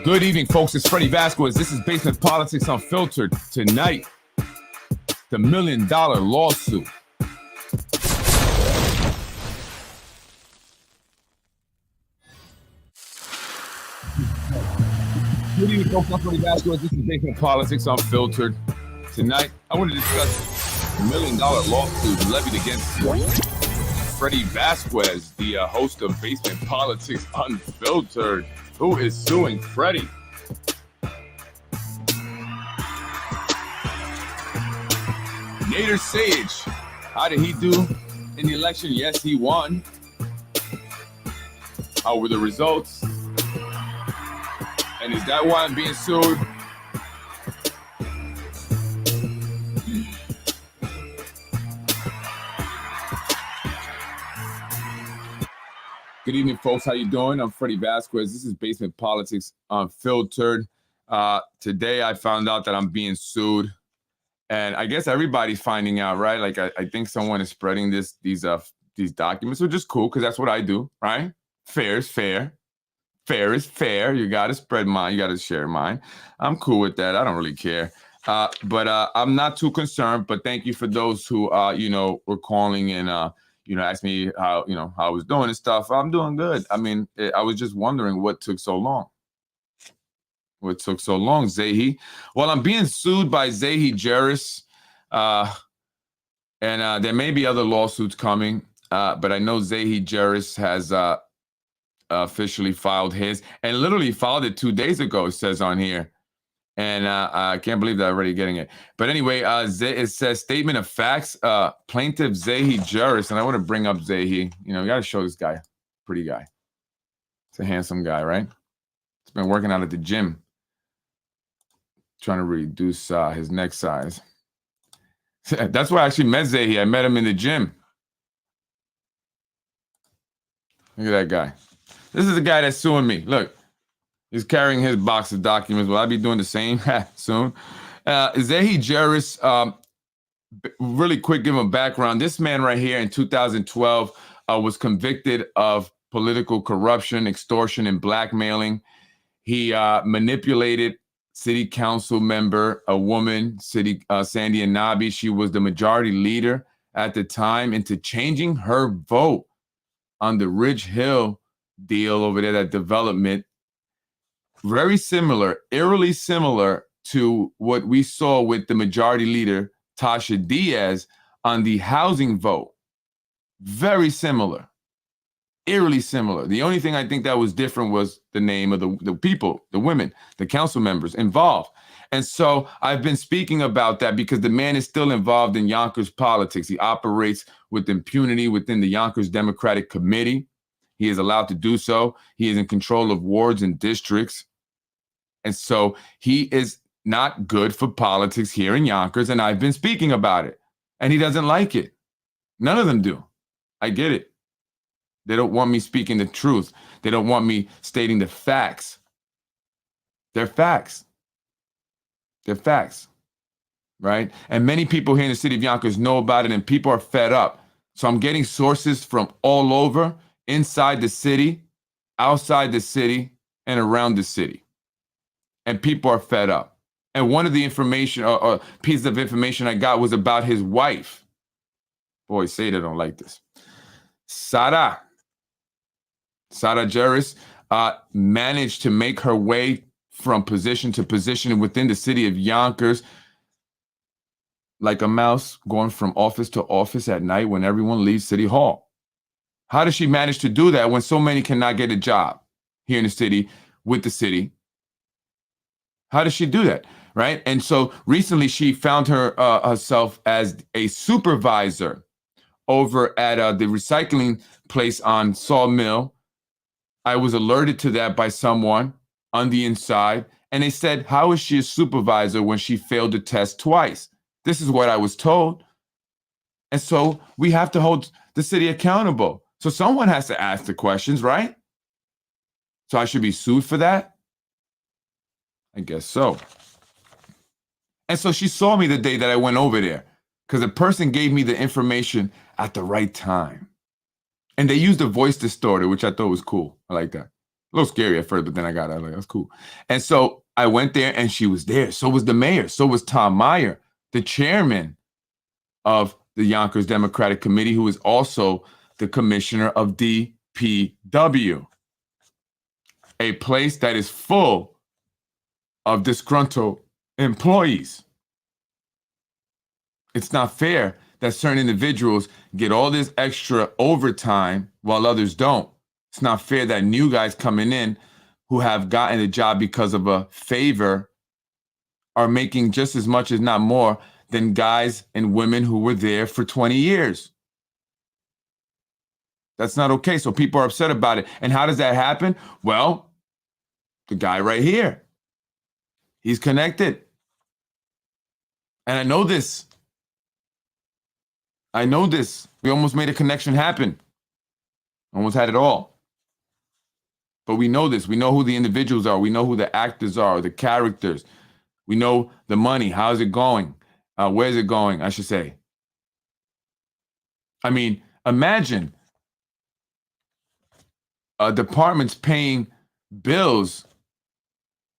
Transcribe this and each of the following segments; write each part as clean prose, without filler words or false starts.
Good evening, folks. It's Freddy Vazquez. This is Basement Politics Unfiltered. Tonight, the $1 million lawsuit. Good evening, folks. I'm Freddy Vazquez. This is Basement Politics Unfiltered. Tonight, I want to discuss the $1 million lawsuit levied against Freddy Vazquez, the host of Basement Politics Unfiltered, who is suing Freddy. Nader Sage, how did he do in the election? Yes, he won. How were the results? And is that why I'm being sued? Good evening, folks. How you doing? I'm Freddy Vazquez. This is Basement Politics Unfiltered. Today, I found out that I'm being sued. And I guess everybody's finding out, right? Like, I think someone is spreading these documents, which is cool because that's what I do, right? Fair is fair. Fair is fair. You got to spread mine. You got to share mine. I'm cool with that. I don't really care. But I'm not too concerned. But thank you for those who, were calling and, asked me how I was doing and stuff. I'm doing good. I mean, I was just wondering what took so long. What took so long, Zehy? Well, I'm being sued by Zehy Jereis, and there may be other lawsuits coming, but I know Zehy Jereis has officially filed his, and literally filed it 2 days ago, it says on here, and I can't believe that I'm already getting it. But anyway, it says statement of facts, plaintiff Zehy Jereis, and I want to bring up Zehy. You got to show this guy, pretty guy. It's a handsome guy, right? He's been working out at the gym, trying to reduce his neck size. That's why I actually met Zehy. I met him in the gym. Look at that guy. This is the guy that's suing me. Look, he's carrying his box of documents. Will I be doing the same soon? Zehy Jereis, really quick, give him a background. This man right here in 2012 was convicted of political corruption, extortion, and blackmailing. He manipulated city council member, a woman, Sandy Anabi. She was the majority leader at the time, into changing her vote on the Ridge Hill deal over there, that development. Very similar, eerily similar to what we saw with the majority leader, Tasha Diaz, on the housing vote. Very similar. Eerily similar. The only thing I think that was different was the name of the people, the women, the council members involved. And so I've been speaking about that because the man is still involved in Yonkers politics. He operates with impunity within the Yonkers Democratic Committee. He is allowed to do so. He is in control of wards and districts. And so he is not good for politics here in Yonkers. And I've been speaking about it. And he doesn't like it. None of them do. I get it. They don't want me speaking the truth. They don't want me stating the facts. They're facts. They're facts, right? And many people here in the city of Yonkers know about it, and people are fed up. So I'm getting sources from all over, inside the city, outside the city, and around the city. And people are fed up. And one of the information, or pieces of information I got was about his wife. Boy, say they don't like this. Sarah Jereis managed to make her way from position to position within the city of Yonkers, like a mouse going from office to office at night when everyone leaves City Hall. How does she manage to do that when so many cannot get a job here in the city with the city? How does she do that, right? And so recently she found herself as a supervisor over at the recycling place on Sawmill. I was alerted to that by someone on the inside, and they said, how is she a supervisor when she failed the test twice? This is what I was told. And so we have to hold the city accountable. So someone has to ask the questions, right? So I should be sued for that? I guess so. And so she saw me the day that I went over there, because a person gave me the information at the right time. And they used a voice distorter, which I thought was cool. I like that. A little scary at first, but then I got it. I was like, that's cool. And so I went there and she was there. So was the mayor. So was Tom Meyer, the chairman of the Yonkers Democratic Committee, who is also the commissioner of DPW, a place that is full of disgruntled employees. It's not fair that certain individuals get all this extra overtime while others don't. It's not fair that new guys coming in who have gotten a job because of a favor are making just as much, if not more, than guys and women who were there for 20 years. That's not okay. So people are upset about it. And how does that happen? Well, the guy right here, he's connected. And I know this. I know this. We almost made a connection happen. Almost had it all. But we know this. We know who the individuals are. We know who the actors are, the characters. We know the money. How's it going? Where's it going, I should say. I mean, imagine departments paying bills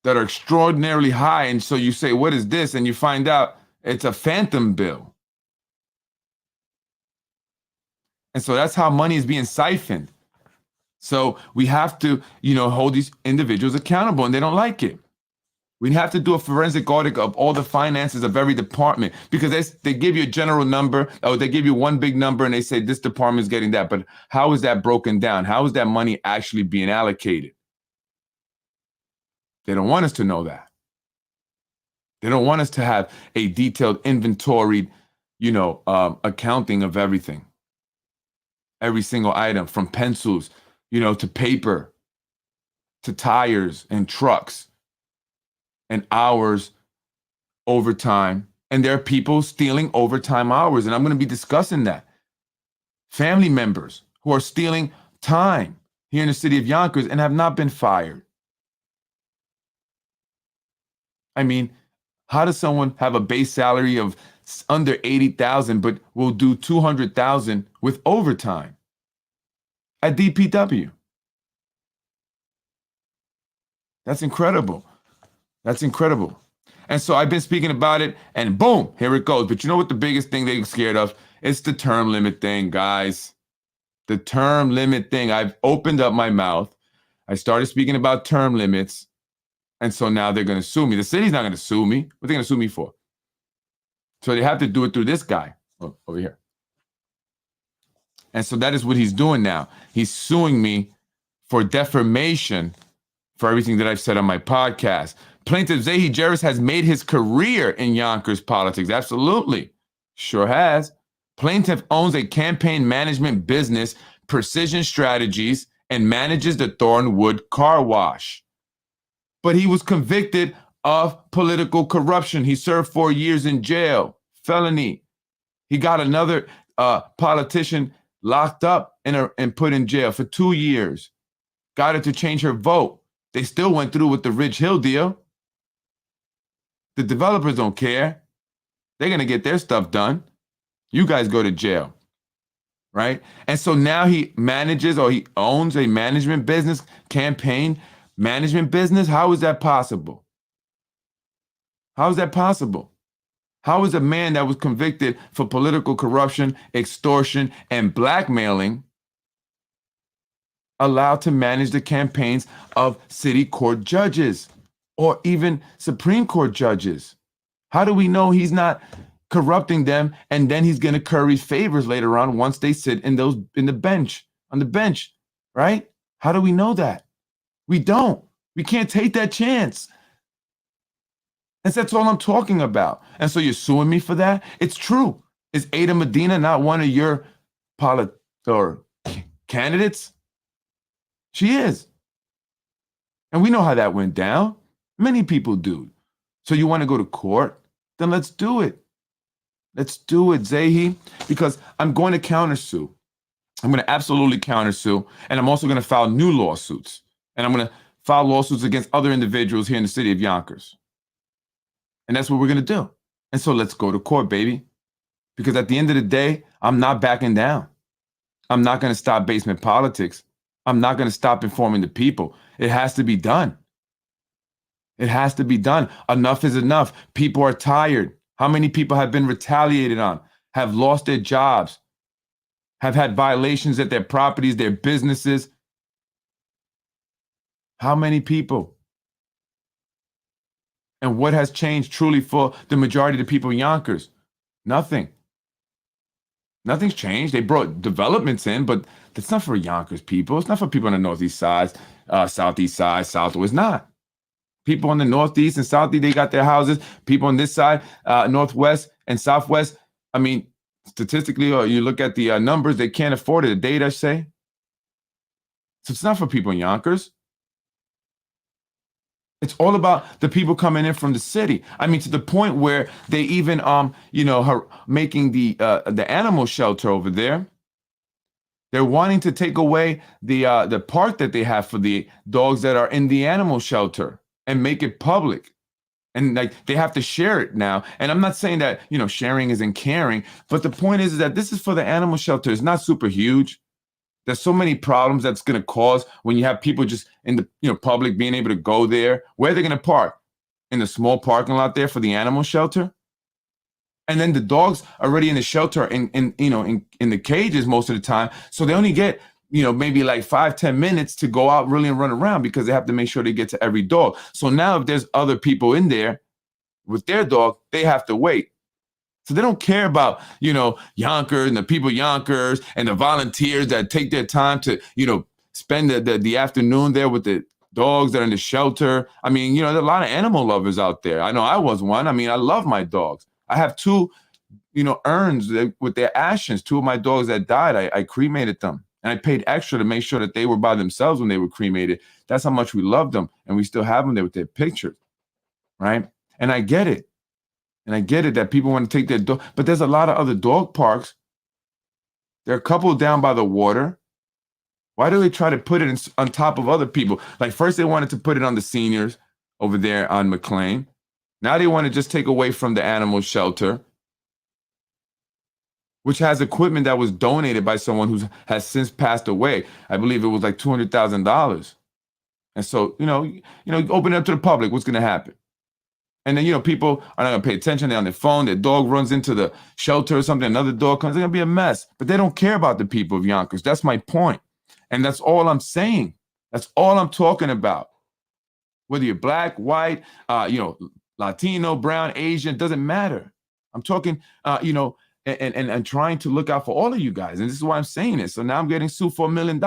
that are extraordinarily high. And so you say, what is this? And you find out it's a phantom bill. And so that's how money is being siphoned. So we have to, hold these individuals accountable, and they don't like it. We have to do a forensic audit of all the finances of every department, because they give you a general number, or they give you one big number and they say this department is getting that. But how is that broken down? How is that money actually being allocated? They don't want us to know that. They don't want us to have a detailed inventoried, accounting of everything. Every single item, from pencils, to paper, to tires and trucks, and hours overtime. And there are people stealing overtime hours. And I'm going to be discussing that. Family members who are stealing time here in the city of Yonkers and have not been fired. I mean, how does someone have a base salary of under 80,000 but will do 200,000 with overtime at DPW? That's incredible. That's incredible. And so I've been speaking about it, and boom, here it goes. But you know what the biggest thing they're scared of? It's the term limit thing, guys. The term limit thing. I've opened up my mouth. I started speaking about term limits. And so now they're going to sue me. The city's not going to sue me. What are they going to sue me for? So they have to do it through this guy over here. And so that is what he's doing now. He's suing me for defamation for everything that I've said on my podcast. Plaintiff Zehy Jereis has made his career in Yonkers politics. Absolutely. Sure has. Plaintiff owns a campaign management business, Precision Strategies, and manages the Thornwood Car Wash. But he was convicted of political corruption. He served 4 years in jail, felony. He got another politician locked up and put in jail for 2 years. Got her to change her vote. They still went through with the Ridge Hill deal. The developers don't care. They're going to get their stuff done. You guys go to jail, right? And so now he manages, or he owns a management business, campaign management business. How is that possible? How is that possible? How is a man that was convicted for political corruption, extortion, and blackmailing allowed to manage the campaigns of city court judges or even Supreme Court judges? How do we know he's not corrupting them, and then he's going to curry favors later on once they sit on the bench, right? How do we know that? We don't. We can't take that chance. And that's all I'm talking about. And so you're suing me for that? It's true. Is Ada Medina not one of your candidates? She is. And we know how that went down. Many people do. So you want to go to court? Then let's do it. Let's do it, Zehy, because I'm going to countersue. I'm going to absolutely countersue. And I'm also going to file new lawsuits. And I'm going to file lawsuits against other individuals here in the city of Yonkers. And that's what we're going to do. And so let's go to court, baby. Because at the end of the day, I'm not backing down. I'm not going to stop basement politics. I'm not going to stop informing the people. It has to be done. It has to be done. Enough is enough. People are tired. How many people have been retaliated on, have lost their jobs, have had violations at their properties, their businesses? How many people? And what has changed truly for the majority of the people in Yonkers? Nothing. Nothing's changed. They brought developments in, but that's not for Yonkers people. It's not for people on the northeast side, southeast side, southwest. It's not. People on the northeast and southeast, they got their houses. People on this side, northwest and southwest. I mean, statistically, or you look at the numbers, they can't afford it. The data say. So it's not for people in Yonkers. It's all about the people coming in from the city. I mean, to the point where they even, making the animal shelter over there. They're wanting to take away the park that they have for the dogs that are in the animal shelter and make it public. And like they have to share it now. And I'm not saying that, sharing isn't caring, but the point is that this is for the animal shelter. It's not super huge. There's so many problems that's going to cause when you have people just in the public being able to go there. Where are they going to park? In the small parking lot there for the animal shelter? And then the dogs are already in the shelter in the cages most of the time. So they only get, maybe like 5-10 minutes to go out really and run around because they have to make sure they get to every dog. So now if there's other people in there with their dog, they have to wait. So they don't care about, Yonkers and the people Yonkers and the volunteers that take their time to, spend the afternoon there with the dogs that are in the shelter. I mean, there's a lot of animal lovers out there. I know I was one. I mean, I love my dogs. I have 2, urns with their ashes. 2 of my dogs that died, I cremated them. And I paid extra to make sure that they were by themselves when they were cremated. That's how much we loved them. And we still have them there with their pictures, right? And I get it. And I get it that people want to take their dog, but there's a lot of other dog parks. There are a couple down by the water. Why do they try to put it on top of other people? Like first they wanted to put it on the seniors over there on McLean. Now they want to just take away from the animal shelter, which has equipment that was donated by someone who has since passed away. I believe it was like $200,000. And so, open it up to the public. What's going to happen? And then, people are not going to pay attention. They're on their phone. Their dog runs into the shelter or something. Another dog comes. It's going to be a mess. But they don't care about the people of Yonkers. That's my point. And that's all I'm saying. That's all I'm talking about. Whether you're black, white, Latino, brown, Asian, doesn't matter. I'm talking, and trying to look out for all of you guys. And this is why I'm saying this. So now I'm getting sued for $1 million.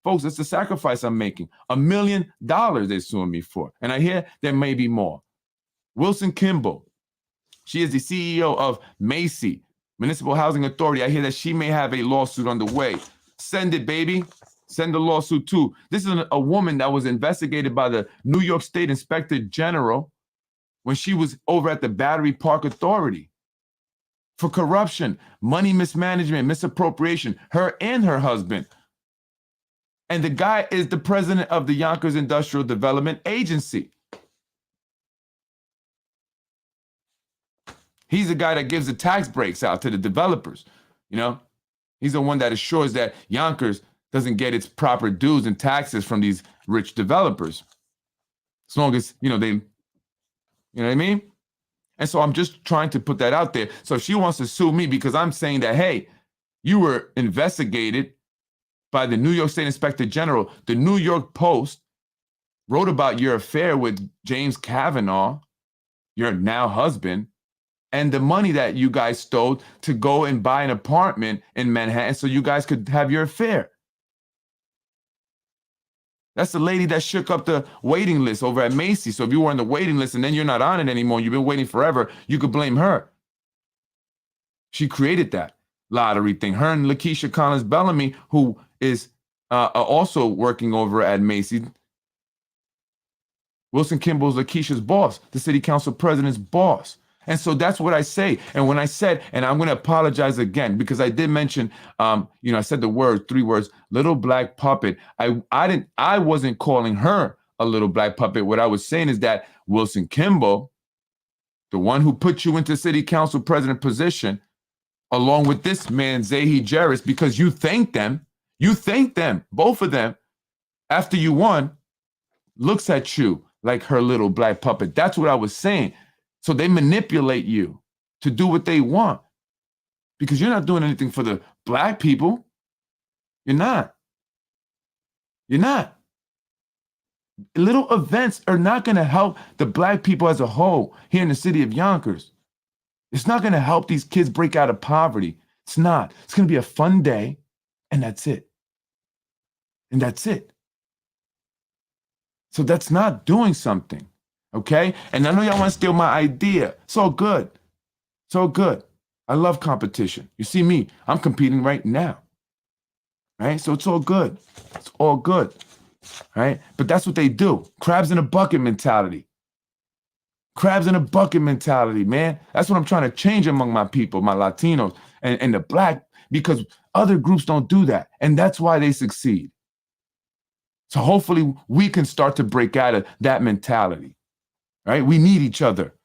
Folks, that's the sacrifice I'm making. $1 million they're suing me for. And I hear there may be more. Wilson Kimball, she is the CEO of Macy, Municipal Housing Authority. I hear that she may have a lawsuit on the way. Send it, baby. Send the lawsuit too. This is a woman that was investigated by the New York State Inspector General when she was over at the Battery Park Authority for corruption, money mismanagement, misappropriation, her and her husband. And the guy is the president of the Yonkers Industrial Development Agency. He's the guy that gives the tax breaks out to the developers. He's the one that assures that Yonkers doesn't get its proper dues and taxes from these rich developers. As long as, they, you know what I mean? And so I'm just trying to put that out there. So she wants to sue me because I'm saying that, hey, you were investigated by the New York State Inspector General. The New York Post wrote about your affair with James Kavanaugh, your now husband, and the money that you guys stole to go and buy an apartment in Manhattan so you guys could have your affair. That's the lady that shook up the waiting list over at Macy's. So if you were on the waiting list and then you're not on it anymore, you've been waiting forever, you could blame her. She created that lottery thing. Her and Lakeisha Collins Bellamy, who is also working over at Macy's. Wilson Kimball's Lakeisha's boss, the city council president's boss. And so that's what I say. And when I said, and I'm going to apologize again, because I did mention, I said the word, 3 words, little black puppet. I wasn't calling her a little black puppet. What I was saying is that Wilson Kimball, the one who put you into city council president position, along with this man, Zehy Jereis, because you thanked them, both of them, after you won, looks at you like her little black puppet. That's what I was saying. So they manipulate you to do what they want because you're not doing anything for the black people. You're not. You're not. Little events are not going to help the black people as a whole here in the city of Yonkers. It's not going to help these kids break out of poverty. It's not. It's going to be a fun day, and that's it. And that's it. So that's not doing something, okay? And I know y'all want to steal my idea. It's all good. It's all good. I love competition. You see me, I'm competing right now, right? So it's all good. It's all good, right? But that's what they do. Crabs in a bucket mentality. Crabs in a bucket mentality, man. That's what I'm trying to change among my people, my Latinos and the black, because other groups don't do that. And that's why they succeed. So hopefully we can start to break out of that mentality, right? We need each other.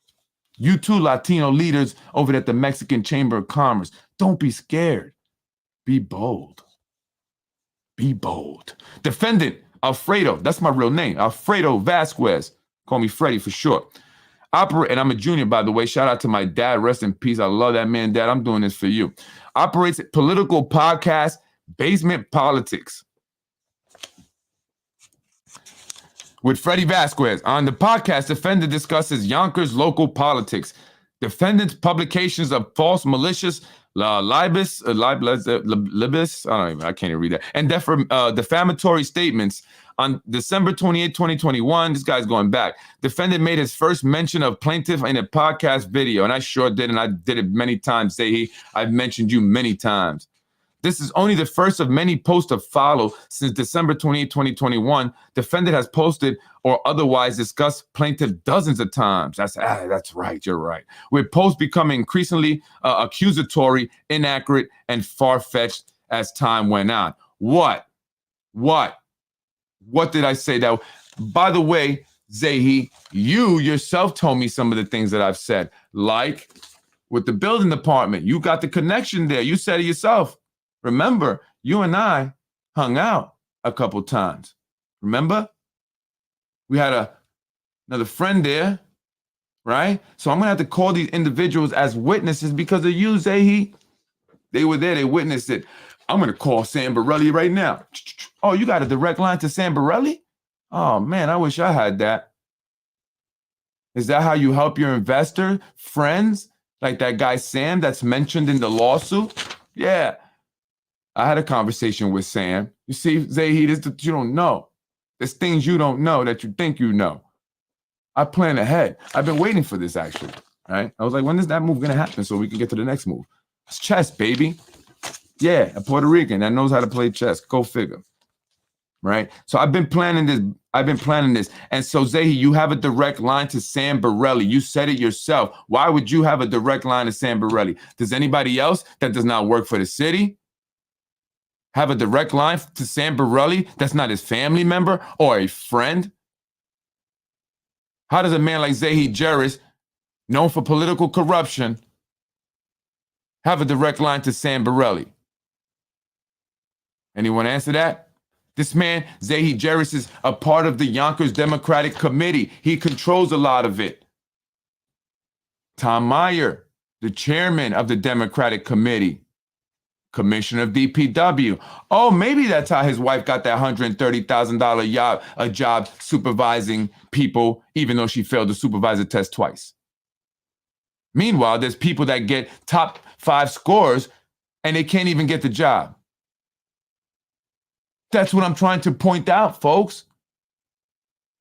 You too, Latino leaders over at the Mexican Chamber of Commerce. Don't be scared. Be bold. Be bold. Defendant Alfredo, that's my real name, Alfredo Vazquez. Call me Freddy for short. And I'm a junior, by the way. Shout out to my dad. Rest in peace. I love that man, Dad. I'm doing this for you. Operates political podcast, Basement Politics, with Freddy Vazquez. On the podcast, defendant discusses Yonkers local politics. Defendant's publications of false, malicious, libus, I can't even read that, and defamatory statements. On December 28, 2021, this guy's going back. Defendant made his first mention of plaintiff in a podcast video, and I sure did, and I did it many times, Zehy. I've mentioned you many times. This is only the first of many posts to follow since December 28, 2021. Defendant has posted or otherwise discussed plaintiff dozens of times. That's right, you're right. With posts becoming increasingly accusatory, inaccurate, and far-fetched as time went on. What did I say that? By the way, Zehy, you yourself told me some of the things that I've said, like with the building department. You got the connection there. You said it yourself. Remember, you and I hung out a couple times. Remember? We had another friend there, right? So I'm going to have to call these individuals as witnesses because of you, Zehy. They were there. They witnessed it. I'm going to call Sam Borelli right now. Oh, you got a direct line to Sam Borelli? Oh, man, I wish I had that. Is that how you help your investor friends? Like that guy Sam that's mentioned in the lawsuit? Yeah. I had a conversation with Sam. You see, Zehy, this that you don't know. There's things you don't know that you think you know. I plan ahead. I've been waiting for this, actually. Right? I was like, when is that move going to happen so we can get to the next move? It's chess, baby. Yeah, a Puerto Rican that knows how to play chess. Go figure. Right? So I've been planning this. And so, Zehy, you have a direct line to Sam Borelli. You said it yourself. Why would you have a direct line to Sam Borelli? Does anybody else that does not work for the city have a direct line to Sam Borelli that's not his family member or a friend? How does a man like Zehy Jereis, known for political corruption, have a direct line to Sam Borelli? Anyone answer that? This man, Zehy Jereis, is a part of the Yonkers Democratic Committee. He controls a lot of it. Tom Meyer, the chairman of the Democratic Committee, commissioner of DPW. Oh, maybe that's how his wife got that $130,000 job supervising people, even though she failed the supervisor test twice. Meanwhile, there's people that get top 5 scores and they can't even get the job. That's what I'm trying to point out, folks.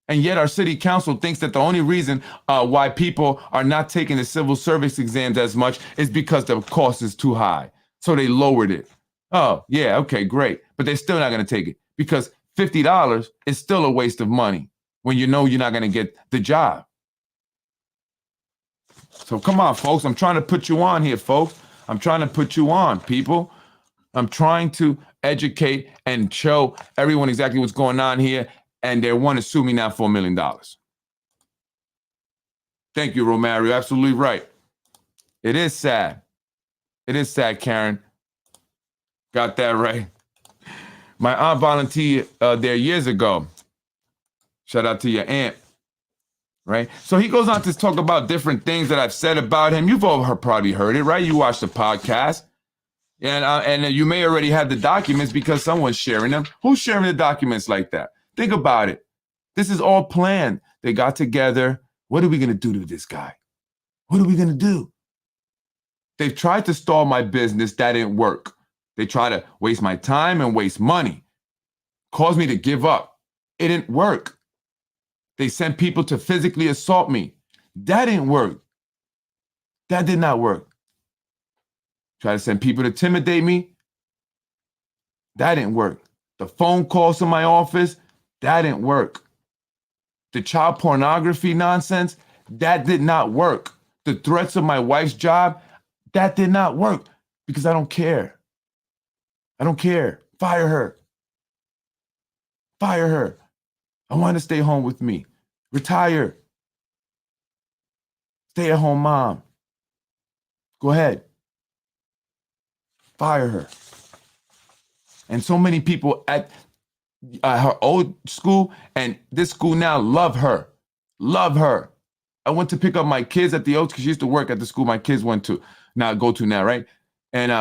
And yet our city council thinks that the only reason why people are not taking the civil service exams as much is because the cost is too high. So they lowered it. Oh, yeah, okay, great. But they're still not going to take it because $50 is still a waste of money when you know you're not going to get the job. So come on, folks. I'm trying to put you on here, folks. I'm trying to put you on, people. I'm trying to educate and show everyone exactly what's going on here, and they want to sue me now for $1 million. Thank you, Romario. Absolutely right. It is sad. It is sad, Karen. Got that right. My aunt volunteered there years ago. Shout out to your aunt. Right? So he goes on to talk about different things that I've said about him. You've all probably heard it, right? You watched the podcast. And you may already have the documents because someone's sharing them. Who's sharing the documents like that? Think about it. This is all planned. They got together. What are we going to do to this guy? What are we going to do? They've tried to stall my business. That didn't work. They try to waste my time and waste money. Caused me to give up. It didn't work. They sent people to physically assault me. That didn't work. That did not work. Try to send people to intimidate me. That didn't work. The phone calls to my office, that didn't work. The child pornography nonsense, that did not work. The threats of my wife's job, that did not work because I don't care. I don't care. Fire her. Fire her. I want to stay home with me. Retire. Stay at home mom. Go ahead. Fire her. And so many people at her old school and this school now love her. Love her. I went to pick up my kids at the old because she used to work at the school my kids went to. Go to now, right? And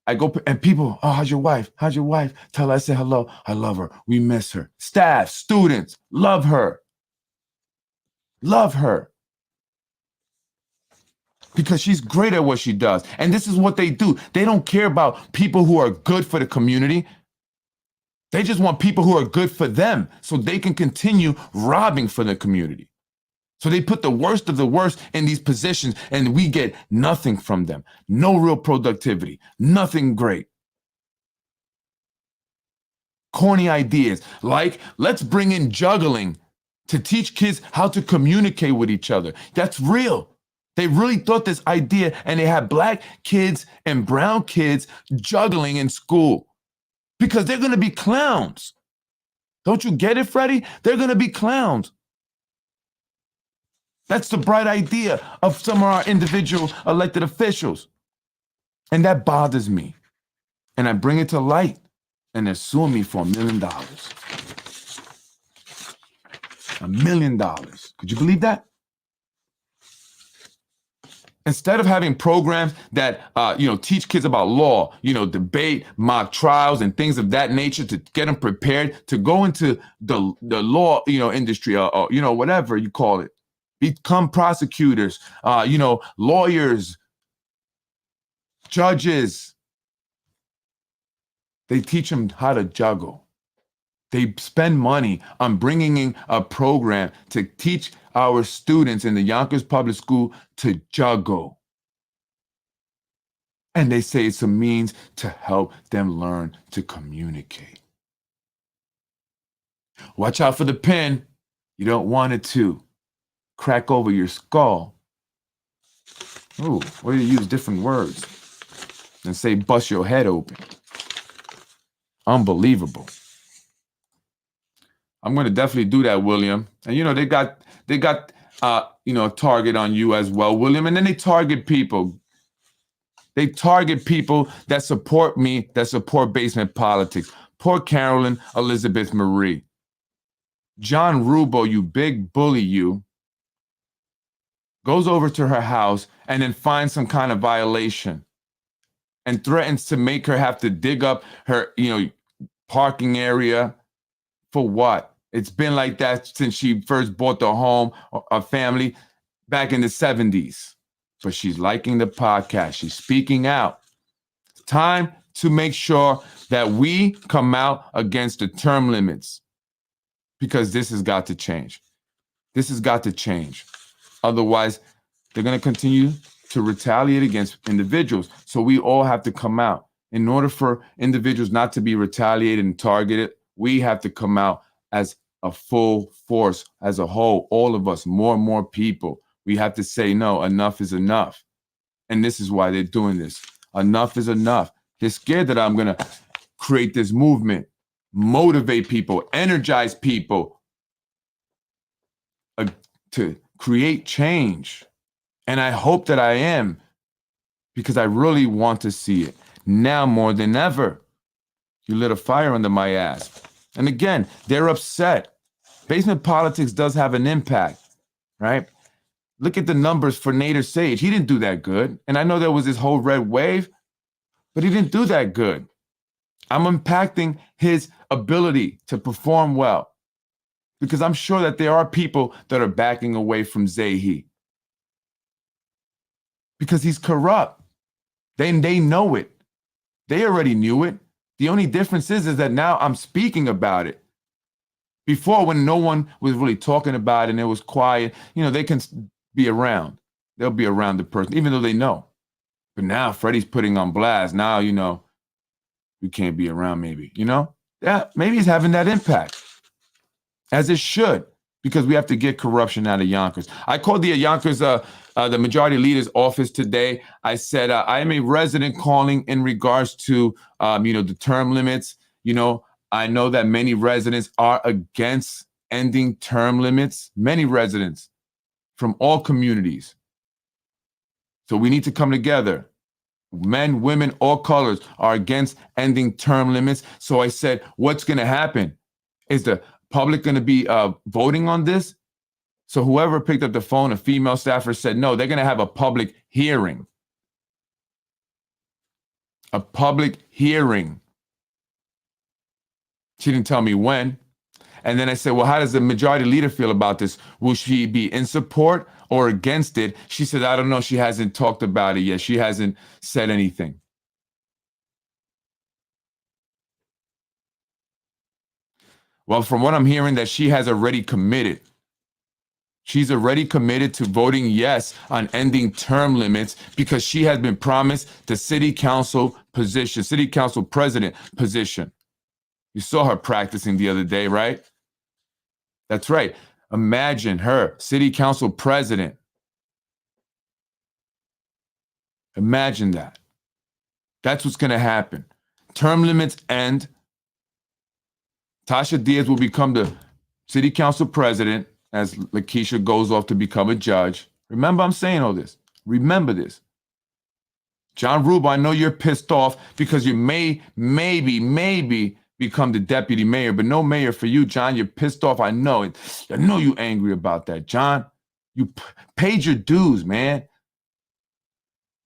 I go and people, oh, how's your wife? How's your wife? Tell her I say hello. I love her. We miss her. Staff, students, love her. Love her. Because she's great at what she does. And this is what they do. They don't care about people who are good for the community. They just want people who are good for them so they can continue robbing for the community. So they put the worst of the worst in these positions and we get nothing from them. No real productivity, nothing great. Corny ideas like, let's bring in juggling to teach kids how to communicate with each other. That's real. They really thought this idea and they had black kids and brown kids juggling in school because they're going to be clowns. Don't you get it, Freddy? They're going to be clowns. That's the bright idea of some of our individual elected officials. And that bothers me. And I bring it to light. And they're suing me for $1 million. $1 million. Could you believe that? Instead of having programs that teach kids about law, debate, mock trials, and things of that nature to get them prepared to go into the law, industry, or whatever you call it, become prosecutors, lawyers, judges. They teach them how to juggle. They spend money on bringing in a program to teach our students in the Yonkers Public School to juggle. And they say it's a means to help them learn to communicate. Watch out for the pen. You don't want it to crack over your skull. Ooh, or you use different words and say bust your head open. Unbelievable. I'm going to definitely do that, William. And they got a target on you as well, William. And then they target people. They target people that support me, that support basement politics. Poor Carolyn Elizabeth Marie. John Rubo, you big bully, you, goes over to her house and then finds some kind of violation and threatens to make her have to dig up her, parking area. For what? It's been like that since she first bought the home, a family back in the 70s. But she's liking the podcast. She's speaking out. It's time to make sure that we come out against the term limits because this has got to change. This has got to change. Otherwise, they're going to continue to retaliate against individuals. So we all have to come out. In order for individuals not to be retaliated and targeted, we have to come out as a full force, as a whole, all of us, more and more people. We have to say, no, enough is enough. And this is why they're doing this. Enough is enough. They're scared that I'm going to create this movement, motivate people, energize people to create change. And I hope that I am, because I really want to see it now more than ever. You lit a fire under my ass. And again, they're upset. Basement politics does have an impact, right? Look at the numbers for Nader Sage. He didn't do that good. And I know there was this whole red wave, but he didn't do that good. I'm impacting his ability to perform well because I'm sure that there are people that are backing away from Zehy because he's corrupt. They know it. They already knew it. The only difference is that now I'm speaking about it. Before, when no one was really talking about it and it was quiet, they can be around. They'll be around the person, even though they know. But now Freddy's putting on blast. Now, you can't be around maybe, Yeah, maybe he's having that impact. As it should, because we have to get corruption out of Yonkers. I called the Yonkers, the majority leader's office today. I said, I am a resident calling in regards to, the term limits. I know that many residents are against ending term limits. Many residents from all communities. So we need to come together. Men, women, all colors are against ending term limits. So I said, what's going to happen? Is the public going to be voting on this? So whoever picked up the phone, a female staffer, said, no, they're going to have a public hearing. A public hearing. She didn't tell me when. And then I said, well, how does the majority leader feel about this? Will she be in support or against it? She said, I don't know. She hasn't talked about it yet. She hasn't said anything. Well, from what I'm hearing, that she has already committed. She's already committed to voting yes on ending term limits because she has been promised the city council position, city council president position. You saw her practicing the other day, right? That's right. Imagine her, city council president. Imagine that. That's what's going to happen. Term limits end. Tasha Diaz will become the city council president as Lakeisha goes off to become a judge. Remember, I'm saying all this. Remember this. John Rubel, I know you're pissed off because you maybe become the deputy mayor, but no mayor for you, John. You're pissed off. I know it. I know you're angry about that, John. You paid your dues, man.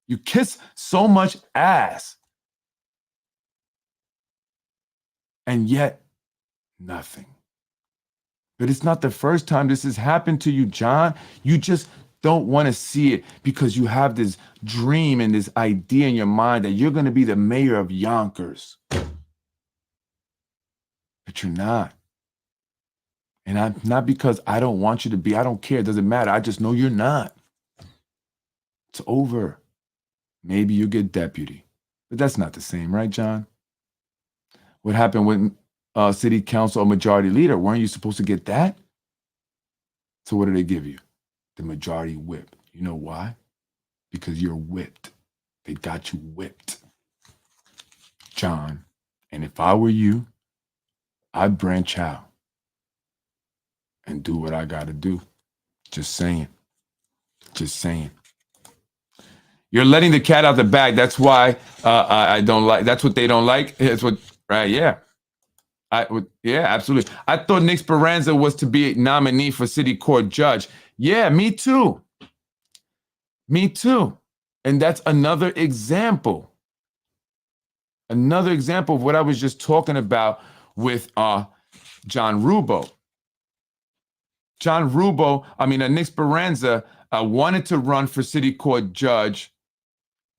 You kiss so much ass. And yet, nothing. But it's not the first time this has happened to you, John. You just don't want to see it because you have this dream and this idea in your mind that you're going to be the mayor of Yonkers. But you're not. And I'm not because I don't want you to be. I don't care. It doesn't matter. I just know you're not. It's over. Maybe you get deputy. But that's not the same, right, John? What happened with city council or majority leader? Weren't you supposed to get that? So what do they give you? The majority whip. You know why? Because you're whipped. They got you whipped, John. And if I were you, I'd branch out and do what I got to do. Just saying. Just saying. You're letting the cat out the bag. That's why I don't like. That's what they don't like. It's what, right? Yeah. Yeah, absolutely. I thought Nick Speranza was to be a nominee for city court judge. Yeah, me too. Me too. And that's another example. Another example of what I was just talking about with John Rubel. Nick Speranza wanted to run for city court judge,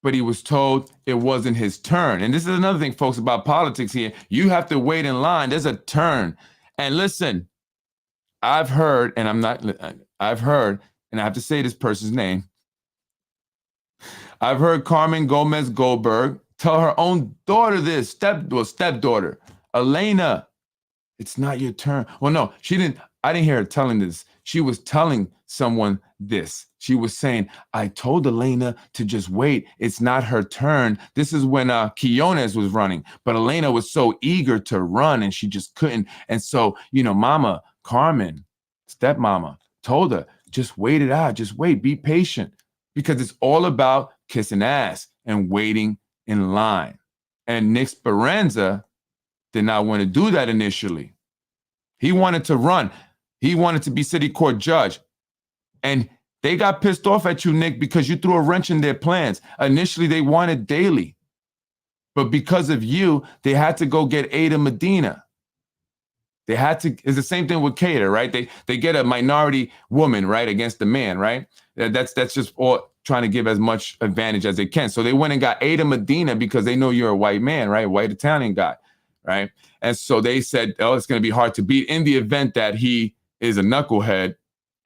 but he was told it wasn't his turn. And this is another thing, folks, about politics here. You have to wait in line. There's a turn. And listen, I've heard, and I have to say this person's name. I've heard Carmen Gomez Goldberg tell her own daughter this, stepdaughter, Elena, it's not your turn. Well, no, I didn't hear her telling this. She was telling someone this. She was saying, I told Elena to just wait. It's not her turn. This is when Quiones was running. But Elena was so eager to run and she just couldn't. And so, Mama, Carmen, stepmama, told her, just wait it out. Just wait. Be patient. Because it's all about kissing ass and waiting in line. And Nick Speranza did not want to do that initially. He wanted to run. He wanted to be city court judge. And they got pissed off at you, Nick, because you threw a wrench in their plans. Initially, they wanted Daley. But because of you, they had to go get Ada Medina. They had to, it's the same thing with Cater, right? They get a minority woman, right, against the man, right? That's just all trying to give as much advantage as they can. So they went and got Ada Medina because they know you're a white man, right? White Italian guy, right? And so they said, oh, it's going to be hard to beat in the event that he is a knucklehead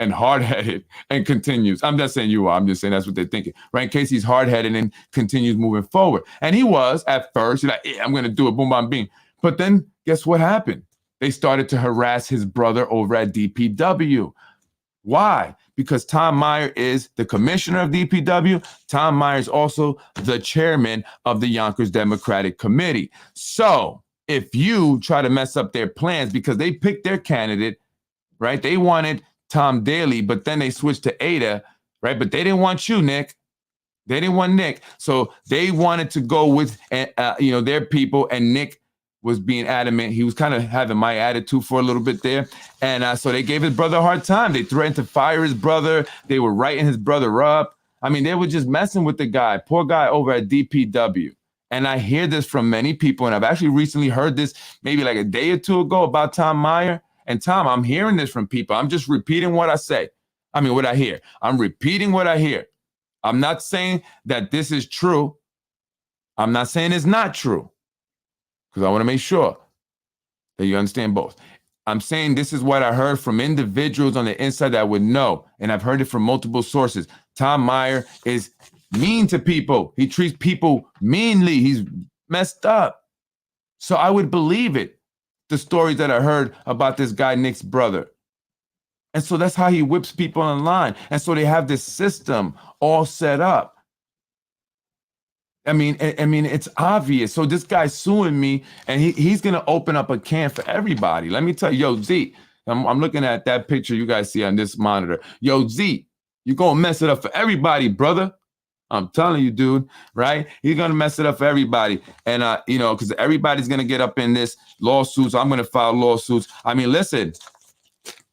and hard-headed and continues. I'm not saying you are. I'm just saying that's what they're thinking, right? In case he's hard-headed and continues moving forward. And he was at first, like, yeah, I'm going to do it, boom, bam, bing. But then guess what happened? They started to harass his brother over at DPW. Why? Because Tom Meyer is the commissioner of DPW. Tom Meyer is also the chairman of the Yonkers Democratic Committee. So if you try to mess up their plans, because they picked their candidate, right? They wanted Tom Daley, but then they switched to Ada, right? But they didn't want you, Nick. They didn't want Nick. So they wanted to go with, their people, and Nick was being adamant. He was kind of having my attitude for a little bit there. And so they gave his brother a hard time. They threatened to fire his brother. They were writing his brother up. I mean, they were just messing with the guy, poor guy over at DPW. And I hear this from many people, and I've actually recently heard this maybe like a day or two ago about Tom Meyer. And Tom, I'm hearing this from people. I'm just repeating what I say. I mean, what I hear. I'm repeating what I hear. I'm not saying that this is true. I'm not saying it's not true, because I want to make sure that you understand both. I'm saying this is what I heard from individuals on the inside that would know, and I've heard it from multiple sources. Tom Meyer is mean to people. He treats people meanly. He's messed up. So I would believe it, the stories that I heard about this guy, Nick's brother. And so that's how he whips people online. And so they have this system all set up. I mean, it's obvious. So this guy's suing me, and he's going to open up a can for everybody. Let me tell you, yo, Z, I'm looking at that picture you guys see on this monitor. Yo, Z, you're going to mess it up for everybody, brother. I'm telling you, dude, right? He's going to mess it up for everybody. And, because everybody's going to get up in this lawsuits. I'm going to file lawsuits. I mean, listen,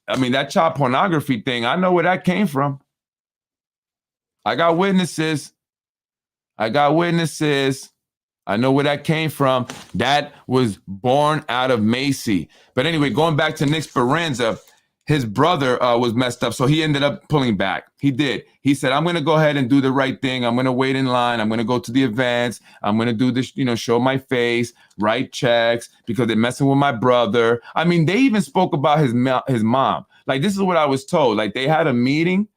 that child pornography thing, I know where that came from. I got witnesses. I know where that came from. That was born out of Macy. But anyway, going back to Nick Speranza, his brother was messed up, so he ended up pulling back. He did. He said, I'm going to go ahead and do the right thing. I'm going to wait in line. I'm going to go to the events. I'm going to do this, show my face, write checks, because they're messing with my brother. I mean, they even spoke about his mom. Like, this is what I was told. Like, they had a meeting.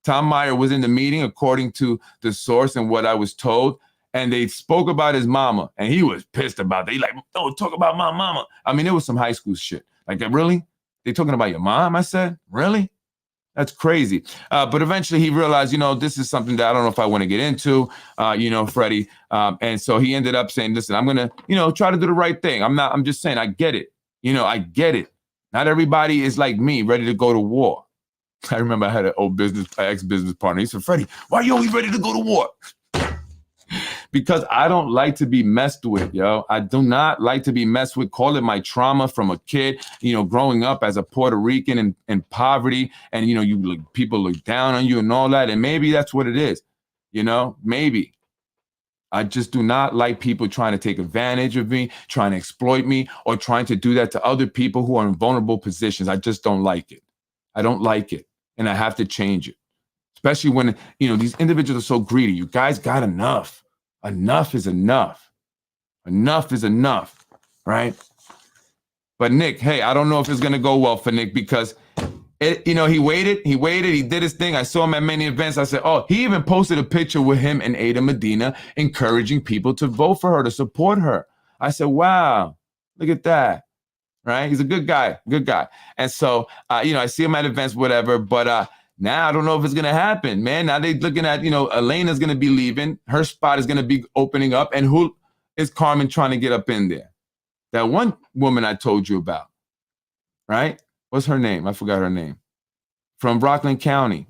Tom Meyer was in the meeting, according to the source and what I was told. And they spoke about his mama, and he was pissed about it. He like, don't talk about my mama. I mean, it was some high school shit. Like, really? They talking about your mom? I said, really? That's crazy. But eventually he realized, this is something that I don't know if I want to get into, Freddy. And so he ended up saying, listen, I'm going to, try to do the right thing. I'm just saying, I get it. I get it. Not everybody is like me, ready to go to war. I remember I had an ex-business partner. He said, Freddy, why are you always ready to go to war? Because I don't like to be messed with, yo. I do not like to be messed with. Call it my trauma from a kid, growing up as a Puerto Rican in poverty, and people look down on you and all that. And maybe that's what it is, maybe. I just do not like people trying to take advantage of me, trying to exploit me, or trying to do that to other people who are in vulnerable positions. I just don't like it. I don't like it, and I have to change it. Especially when, these individuals are so greedy. You guys got enough. Enough is enough. Enough is enough, right? But Nick, hey, I don't know if it's going to go well for Nick, because, he waited, he did his thing. I saw him at many events. I said, oh, he even posted a picture with him and Ada Medina, encouraging people to vote for her, to support her. I said, wow, look at that. Right? He's a good guy. And so, I see him at events, whatever, but now I don't know if it's going to happen, man. Now they're looking at, Elena's going to be leaving. Her spot is going to be opening up. And who is Carmen trying to get up in there? That one woman I told you about, right? What's her name? I forgot her name. From Rockland County.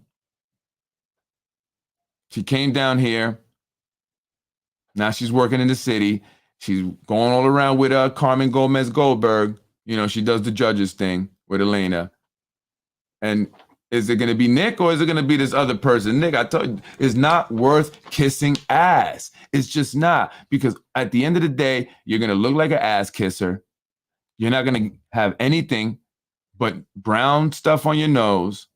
She came down here. Now she's working in the city. She's going all around with Carmen Gomez Goldberg. She does the judges thing with Elena. And is it going to be Nick or is it going to be this other person? Nick, I told you, it's not worth kissing ass. It's just not. Because at the end of the day, you're going to look like an ass kisser. You're not going to have anything but brown stuff on your nose.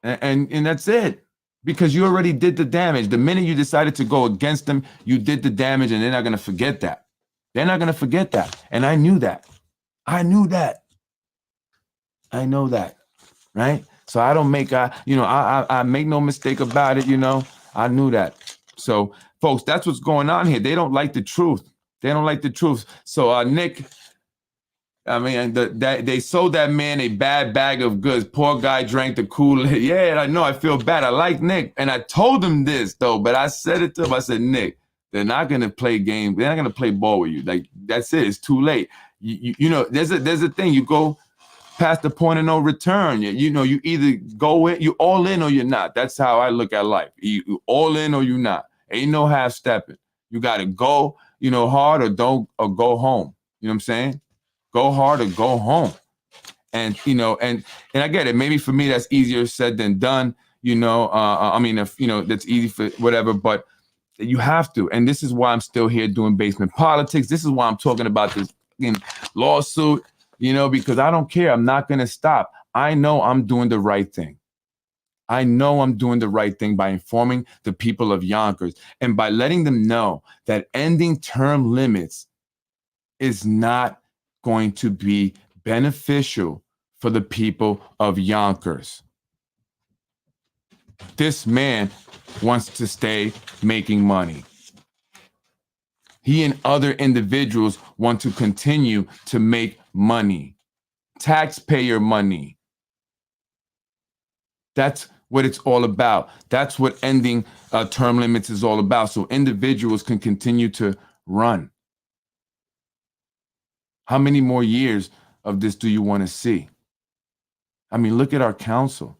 And that's it. Because you already did the damage. The minute you decided to go against them, you did the damage, and they're not going to forget that. They're not going to forget that. And I knew that. I know that, right? So I don't make, I make no mistake about it, I knew that. So, folks, that's what's going on here. They don't like the truth. So, Nick, I mean, they sold that man a bad bag of goods. Poor guy drank the Kool-Aid. Yeah, I know. I feel bad. I like Nick. And I told him this, though, but I said it to him. I said, Nick, they're not going to play games. They're not going to play ball with you. Like, that's it. It's too late. There's a thing. You go past the point of no return. You either go in, you all in or you're not. That's how I look at life. You all in or you not. Ain't no half stepping. You got to go, hard or go home. You know what I'm saying? Go hard or go home. And, and I get it. Maybe for me, that's easier said than done. If, that's easy for whatever, but you have to. And this is why I'm still here doing basement politics. This is why I'm talking about this lawsuit, because I don't care. I'm not going to stop. I know I'm doing the right thing. I know I'm doing the right thing by informing the people of Yonkers and by letting them know that ending term limits is not going to be beneficial for the people of Yonkers. This man wants to stay making money. He and other individuals want to continue to make money, taxpayer money. That's what it's all about. That's what ending term limits is all about. So individuals can continue to run. How many more years of this do you want to see? I mean, look at our council.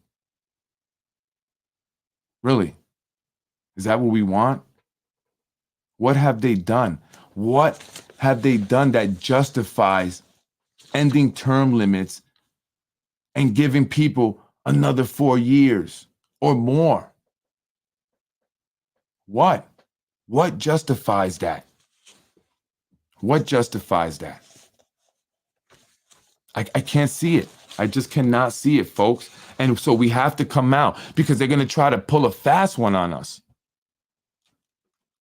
Really? Is that what we want? What have they done? What have they done that justifies ending term limits and giving people another 4 years or more? What? What justifies that? What justifies that? I can't see it. I just cannot see it, folks. And so we have to come out because they're going to try to pull a fast one on us.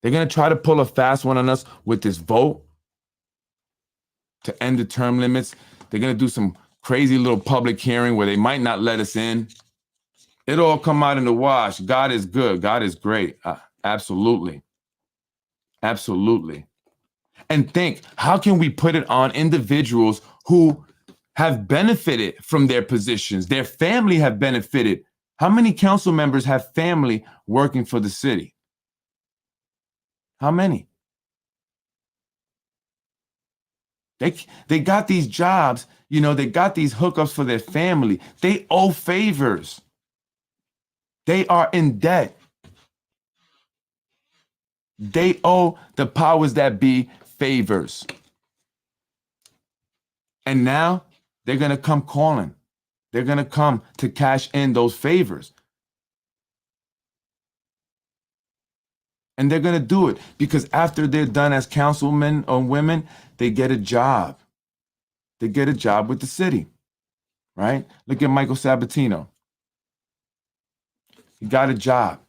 They're going to try to pull a fast one on us with this vote to end the term limits. They're going to do some crazy little public hearing where they might not let us in. It'll all come out in the wash. God is good. God is great. Absolutely. Absolutely. And think, how can we put it on individuals who have benefited from their positions? Their family have benefited. How many council members have family working for the city? How many? They got these jobs, they got these hookups for their family. They owe favors. They are in debt. They owe the powers that be favors. And now they're going to come calling. They're going to come to cash in those favors. And they're going to do it because after they're done as councilmen or women, they get a job. They get a job with the city, right? Look at Michael Sabatino. He got a job,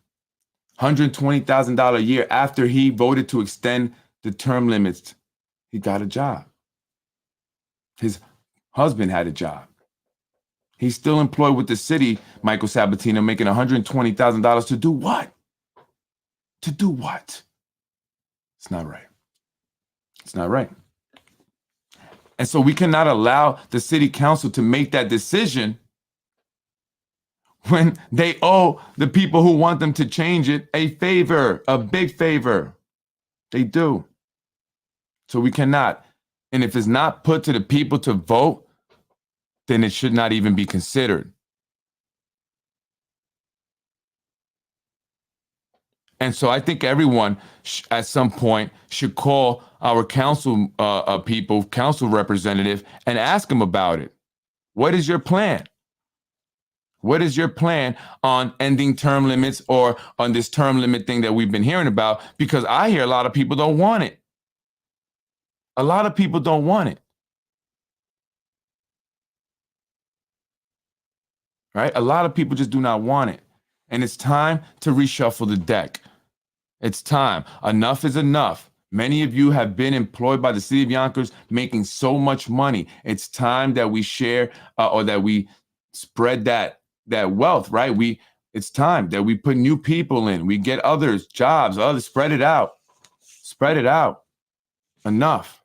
$120,000 a year after he voted to extend the term limits. He got a job. His husband had a job. He's still employed with the city, Michael Sabatino, making $120,000 to do what? To do what? It's not right. It's not right. And so we cannot allow the city council to make that decision when they owe the people who want them to change it a favor, a big favor. They do. So we cannot. And if it's not put to the people to vote, then it should not even be considered. And so I think everyone at some point should call our council people, council representative, and ask them about it. What is your plan? What is your plan on ending term limits or on this term limit thing that we've been hearing about? Because I hear a lot of people don't want it. A lot of people don't want it. Right? A lot of people just do not want it. And it's time to reshuffle the deck. It's time. Enough is enough. Many of you have been employed by the city of Yonkers making so much money. It's time that we share or that we spread that wealth, right? It's time that we put new people in. We get others jobs, others, spread it out. Spread it out. Enough.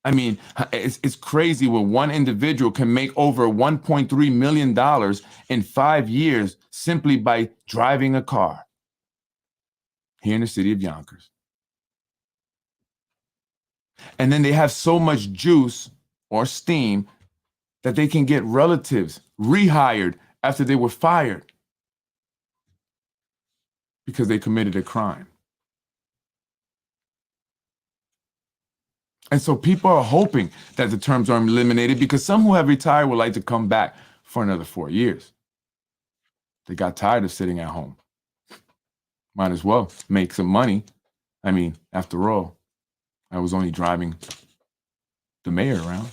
I mean, it's crazy when one individual can make over $1.3 million in 5 years simply by driving a car here in the city of Yonkers. And then they have so much juice or steam that they can get relatives rehired after they were fired because they committed a crime. And so people are hoping that the terms are eliminated because some who have retired would like to come back for another 4 years. They got tired of sitting at home. Might as well make some money. I mean, after all, I was only driving the mayor around.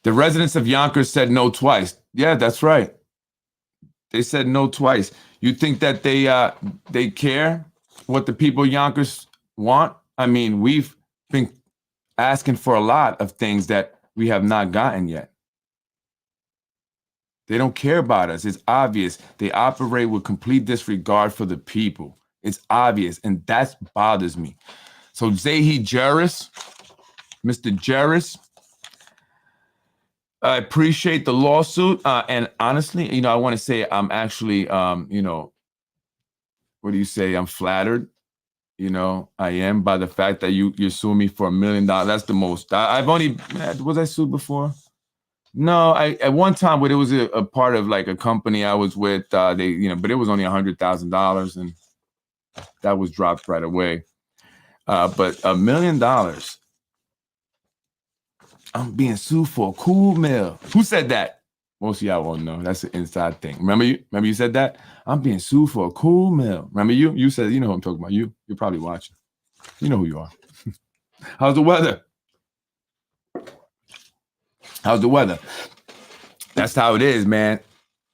The residents of Yonkers said no twice. Yeah, that's right. They said no twice. You think that they care what the people of Yonkers want? I mean, we've been asking for a lot of things that we have not gotten yet. They don't care about us. It's obvious. They operate with complete disregard for the people. It's obvious, and that bothers me. So Zehy Jereis, Mr. Jereis, I appreciate the lawsuit. And honestly, I want to say I'm actually, what do you say? I'm flattered. I am by the fact that you're suing me for $1 million. That's the most. I've only, was I sued before? No, at one time, but it was a part of like a company I was with. But it was only $100,000, and that was dropped right away. But $1 million, I'm being sued for a cool meal. Who said that? Most of y'all won't know. That's an inside thing. Remember you said that? I'm being sued for a cool meal. Remember you? You said, you know who I'm talking about. You're probably watching. You know who you are. How's the weather? How's the weather? That's how it is, man.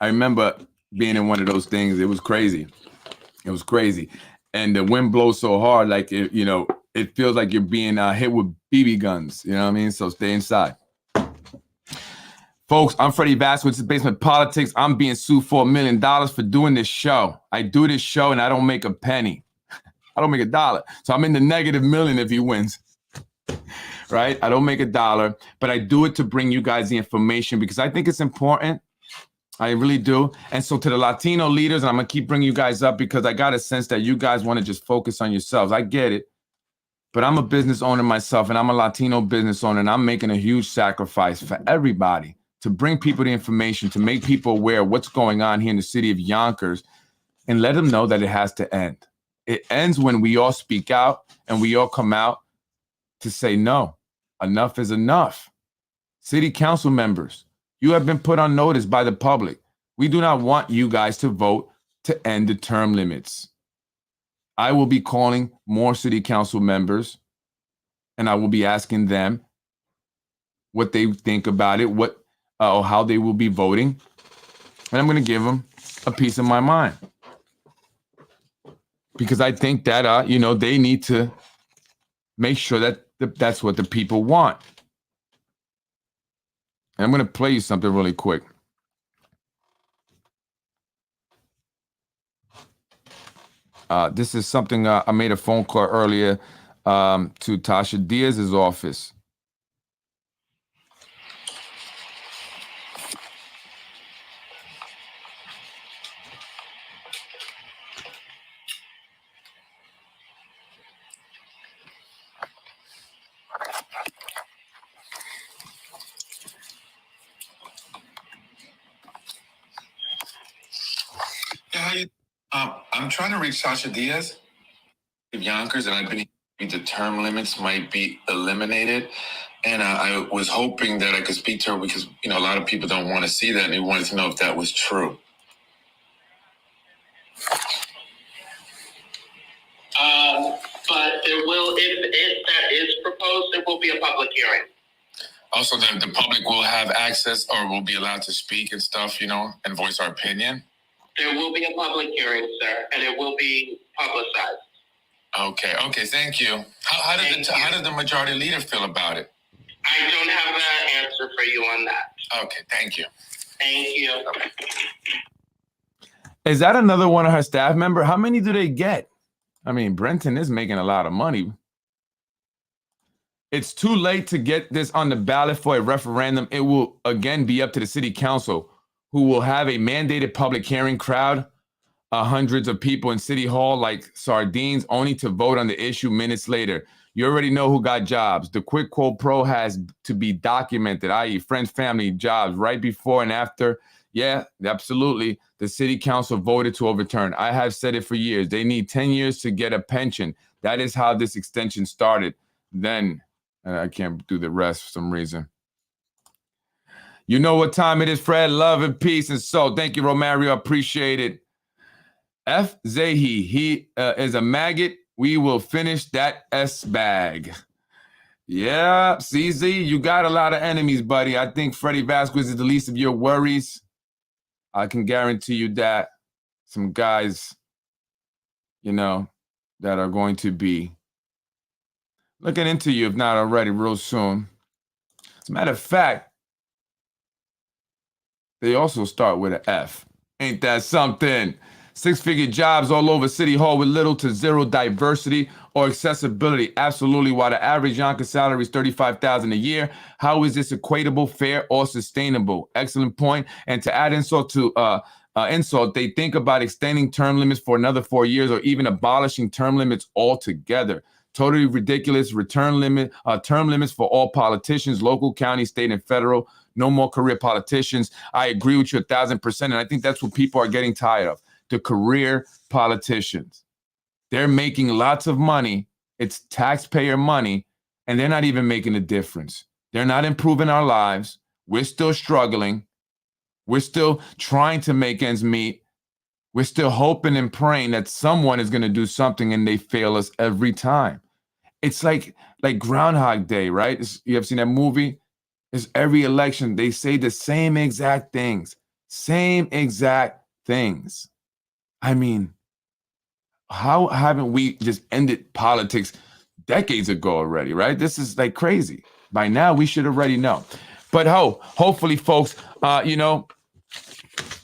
I remember being in one of those things. It was crazy. It was crazy. And the wind blows so hard, like, it feels like you're being hit with BB guns. You know what I mean? So stay inside. Folks, I'm Freddy Vazquez. This is Basement Politics. I'm being sued for $1 million for doing this show. I do this show and I don't make a penny. I don't make $1. So I'm in the negative million if he wins. Right? I don't make $1, but I do it to bring you guys the information because I think it's important. I really do. And so to the Latino leaders, and I'm going to keep bringing you guys up because I got a sense that you guys want to just focus on yourselves. I get it. But I'm a business owner myself, and I'm a Latino business owner, and I'm making a huge sacrifice for everybody to bring people the information, to make people aware of what's going on here in the city of Yonkers, and let them know that it has to end. It ends when we all speak out and we all come out to say, no, enough is enough. City council members, you have been put on notice by the public. We do not want you guys to vote to end the term limits. I will be calling more city council members, and I will be asking them what they think about it, or how they will be voting. And I'm going to give them a piece of my mind. Because I think that, they need to make sure that that's what the people want. And I'm going to play you something really quick. This is something I made a phone call earlier to Tasha Diaz's office. I'm trying to reach Sasha Diaz of Yonkers, and I believe the term limits might be eliminated. And I was hoping that I could speak to her because, a lot of people don't want to see that, and they wanted to know if that was true. But there will, if that is proposed, there will be a public hearing. Also, the public will have access or will be allowed to speak and stuff, and voice our opinion. There will be a public hearing, sir, and it will be publicized. Okay, thank you. How does the majority leader feel about it? I don't have an answer for you on that. Okay, thank you. Thank you. Is that another one of her staff member? How many do they get? I mean, Brenton is making a lot of money. It's too late to get this on the ballot for a referendum. It will again be up to the city council, who will have a mandated public hearing, crowd hundreds of people in City Hall like sardines, only to vote on the issue minutes later. You already know who got jobs. The quid quo pro has to be documented, i.e. friends, family, jobs, right before and after. Yeah, absolutely. The city council voted to overturn. I have said it for years. They need 10 years to get a pension. That is how this extension started. Then, I can't do the rest for some reason. You know what time it is, Fred. Love and peace and soul. Thank you, Romario. Appreciate it. F. Zehy, he is a maggot. We will finish that S bag. Yeah, CZ, you got a lot of enemies, buddy. I think Freddy Vazquez is the least of your worries. I can guarantee you that. Some guys, that are going to be looking into you, if not already, real soon. As a matter of fact, they also start with an F. Ain't that something? Six-figure jobs all over City Hall with little to zero diversity or accessibility. Absolutely. While the average Yonkers salary is $35,000 a year, how is this equatable, fair, or sustainable? Excellent point. And to add insult to insult, they think about extending term limits for another 4 years or even abolishing term limits altogether. Totally ridiculous. Term limits for all politicians, local, county, state, and federal. No more career politicians. I agree with you 1,000%. And I think that's what people are getting tired of. The career politicians. They're making lots of money. It's taxpayer money, and they're not even making a difference. They're not improving our lives. We're still struggling. We're still trying to make ends meet. We're still hoping and praying that someone is going to do something, and they fail us every time. It's like Groundhog Day, right? You have seen that movie? It's every election. They say the same exact things. Same exact things. I mean, how haven't we just ended politics decades ago already, right? This is like crazy. By now, we should already know. But hopefully, folks,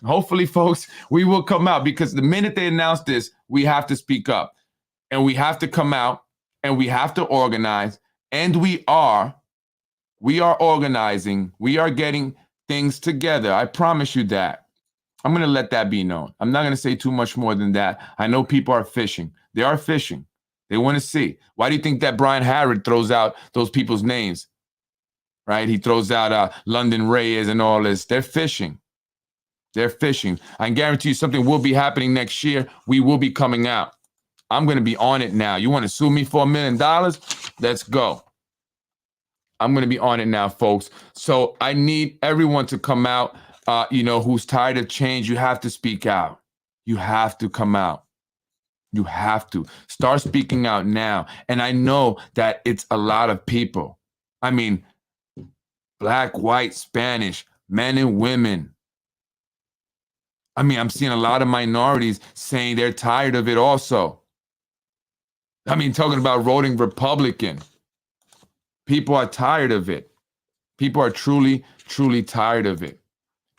hopefully, folks, we will come out, because the minute they announce this, we have to speak up, and we have to come out, and we have to organize, and we are organizing. We are getting things together. I promise you that. I'm going to let that be known. I'm not going to say too much more than that. I know people are fishing. They are fishing. They want to see. Why do you think that Brian Harrod throws out those people's names? Right? He throws out London Reyes and all this. They're fishing. They're fishing. I can guarantee you something will be happening next year. We will be coming out. I'm going to be on it now. You want to sue me for $1 million? Let's go. I'm going to be on it now, folks. So I need everyone to come out. Who's tired of change. You have to speak out. You have to come out. You have to start speaking out now. And I know that it's a lot of people. I mean, Black, white, Spanish, men and women. I mean, I'm seeing a lot of minorities saying they're tired of it also. I mean, talking about voting Republican. People are tired of it. People are truly, truly tired of it.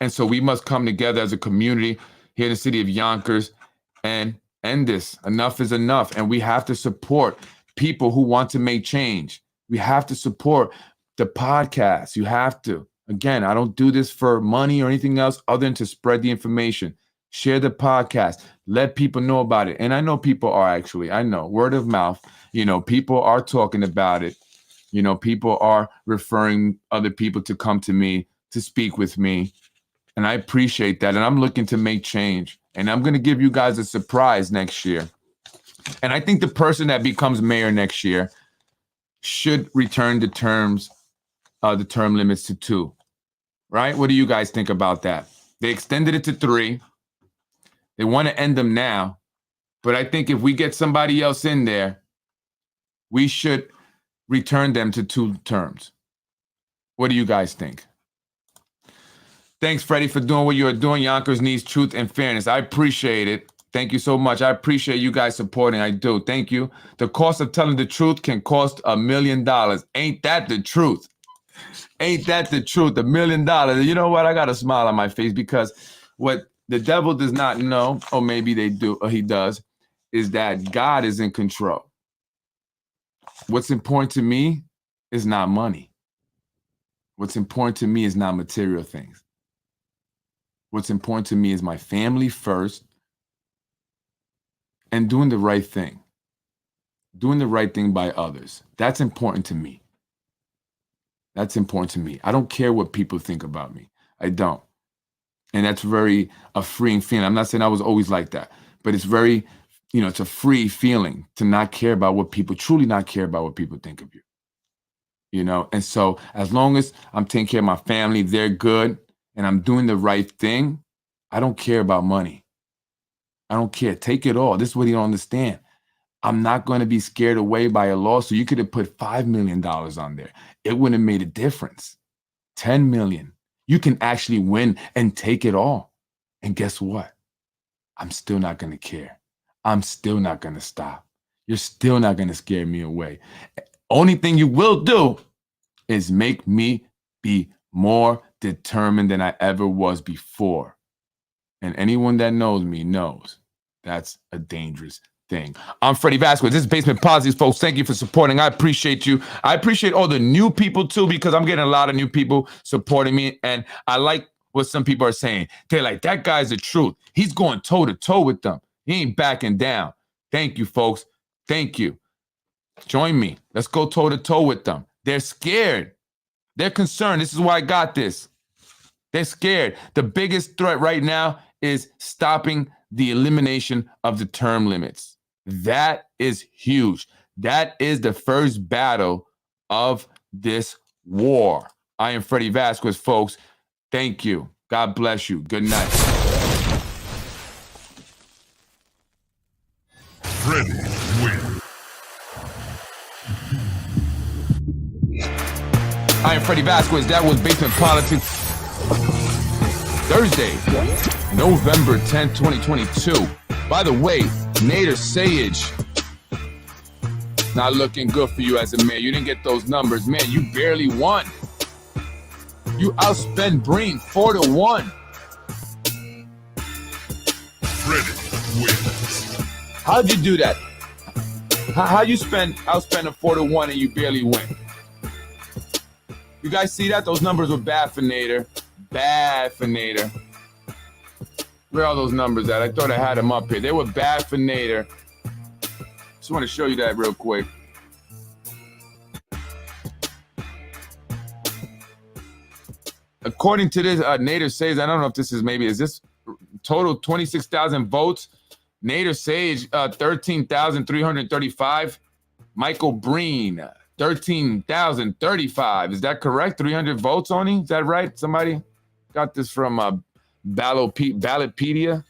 And so we must come together as a community here in the city of Yonkers and end this. Enough is enough. And we have to support people who want to make change. We have to support the podcast. You have to. Again, I don't do this for money or anything else other than to spread the information. Share the podcast. Let people know about it. And I know people are actually, I know, word of mouth, people are talking about it. People are referring other people to come to me, to speak with me. And I appreciate that. And I'm looking to make change. And I'm going to give you guys a surprise next year. And I think the person that becomes mayor next year should return the term limits to 2. Right? What do you guys think about that? They extended it to 3. They want to end them now. But I think if we get somebody else in there, we should return them to 2 terms. What do you guys think? Thanks, Freddy, for doing what you're doing. Yonkers needs truth and fairness. I appreciate it. Thank you so much. I appreciate you guys supporting. I do. Thank you. The cost of telling the truth can cost $1 million. Ain't that the truth? Ain't that the truth? $1 million. You know what? I got a smile on my face because what the devil does not know, or maybe they do, or he does, is that God is in control. What's important to me is not money. What's important to me is not material things. What's important to me is my family first and doing the right thing. Doing the right thing by others. That's important to me. That's important to me. I don't care what people think about me. I don't. And that's very a freeing feeling. I'm not saying I was always like that, but it's very, it's a free feeling to not care about what people, truly not care about what people think of you. And so as long as I'm taking care of my family, they're good, and I'm doing the right thing, I don't care about money. I don't care. Take it all. This is what you don't understand. I'm not going to be scared away by a lawsuit. You could have put $5 million on there. It wouldn't have made a difference. 10 million. You can actually win and take it all. And guess what? I'm still not going to care. I'm still not going to stop. You're still not going to scare me away. Only thing you will do is make me be more determined than I ever was before. And anyone that knows me knows that's a dangerous thing. I'm Freddy Vazquez. This is Basement Politics, folks. Thank you for supporting. I appreciate you. I appreciate all the new people, too, because I'm getting a lot of new people supporting me. And I like what some people are saying. They're like, that guy's the truth. He's going toe-to-toe with them. He ain't backing down. Thank you, folks. Thank you. Join me. Let's go toe-to-toe with them. They're scared. They're concerned. This is why I got this. They're scared. The biggest threat right now is stopping the elimination of the term limits. That is huge. That is the first battle of this war. I am Freddy Vazquez, folks. Thank you. God bless you. Good night. Freddy wins. I am Freddy Vazquez. That was Basement Politics. Thursday, November 10th, 2022. By the way, Nader Sayage, not looking good for you as a mayor. You didn't get those numbers. Man, you barely won. You outspent Breen 4-1. Freddy wins. How'd you do that? How you outspend a 4-1 and you barely win? You guys see that? Those numbers were bad for Nader. Bad for Nader. Where are all those numbers at? I thought I had them up here. They were bad for Nader. Just want to show you that real quick. According to this, Nader says, I don't know if this is this total 26,000 votes? Nader Sayage, 13,335. Michael Breen, 13,035. Is that correct? 300 votes only? Is that right? Somebody got this from Ballotpedia.